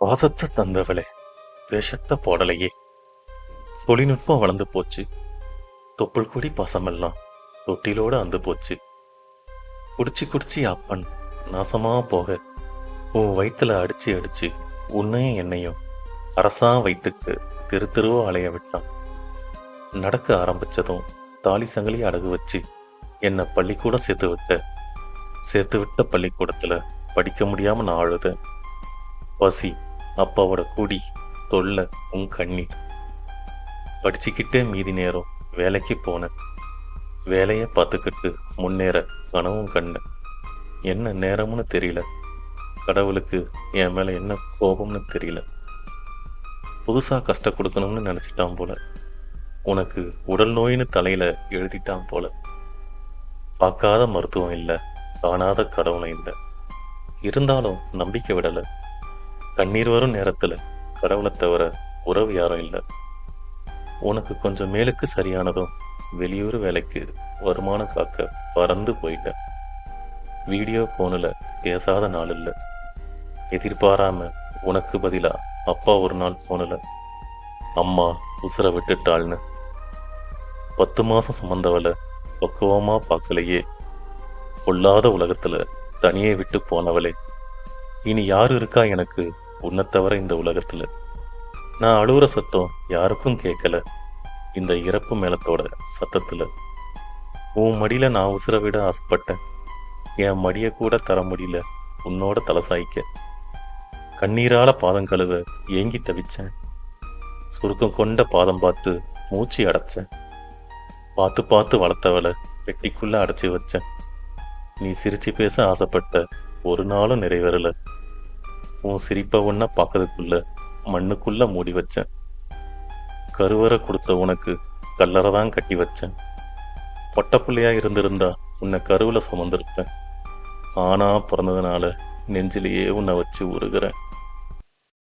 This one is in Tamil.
பாசத்தை தந்தவளே, விஷத்தை போடலையே. தொழில்நுட்பம் வளர்ந்து போச்சு. தொப்புள் கொடி பாசமெல்லாம் தொட்டிலோட அந்து போச்சு. குடிச்சு குடிச்சு அப்பன் நாசமா போக உன் வயிற்றுல அடிச்சு அடிச்சு உன்னையும் என்னையும் அரசா வயிற்றுக்கு தெரு தெருவோ அலைய விட்டான். நடக்க ஆரம்பிச்சதும் தாலி சங்கிலி அடகு வச்சு என்னை பள்ளிக்கூடம் சேர்த்து விட்ட பள்ளிக்கூடத்துல படிக்க முடியாம நான் அழுத. பசி, அப்பாவோட குடி, தொல்லை, உன் கண்ணீர். படிச்சுக்கிட்டே மீதி நேரம் வேலைக்கு போனேன். வேலையை பார்த்துக்கிட்டு முன்னேற கனவும் கண்ணு. என்ன நேரம்னு தெரியல. கடவுளுக்கு என் மேல என்ன கோபம்னு தெரியல. புதுசா கஷ்டம் கொடுக்கணும்னு நினைச்சிட்டான் போல. உனக்கு உடல் நோயின்னு தலையில எழுதிட்டான் போல. பார்க்காத மருத்துவம் இல்லை, காணாத கடவுளும் இல்லை. இருந்தாலும் நம்பிக்கை விடல. கண்ணீர் வரும் நேரத்துல கடவுளை தவிர உறவு யாரும் இல்லை. உனக்கு கொஞ்சம் மேலுக்கு சரியானதும் வெளியூர் வேலைக்கு வருமானம் காக்க பறந்து போயிட்டேன். வீடியோ போனில் பேசாத நாள் இல்லை. எதிர்பாராம உனக்கு பதிலா அப்பா ஒரு நாள் போனில் அம்மா உசுரை விட்டுட்டாள்னு. 10 மாசம் சுமந்தவளை பக்குவமா பார்க்கலையே. பொல்லாத உலகத்துல தனியே விட்டு போனவளே, இனி யாரு இருக்கா எனக்கு உன்னை தவிர இந்த உலகத்துல? நான் அழுகுற சத்தம் யாருக்கும் கேட்கல இந்த இறப்பு மேளத்தோட சத்தத்துல. உன் மடியில நான் உசுர விட ஆசைப்பட்டேன். என் மடிய கூட தர முடியல உன்னோட தலசாய்க்க. கண்ணீரால பாதம் கழுவ ஏங்கி தவிச்சேன். சுருக்கம் கொண்ட பாதம் பார்த்து மூச்சு அடைச்சேன். பார்த்து பார்த்து வளர்த்தவளை பெட்டிக்குள்ள அடைச்சி வச்சேன். நீ சிரிச்சு பேச ஆசைப்பட்ட ஒரு நாளும் நிறைவேறல. உன் சிரிப்பை ஒன்ன பார்க்கறதுக்குள்ள மண்ணுக்குள்ள மூடி வச்சேன். கருவறை கொடுத்த உனக்கு கல்லறை தான் கட்டி வச்சேன். பொட்ட பிள்ளையா இருந்திருந்தா உன்னை கருவுல சுமந்திருப்பேன். ஆனா பிறந்ததுனால நெஞ்சிலேயே உன்னை வச்சு உருகிறேன்.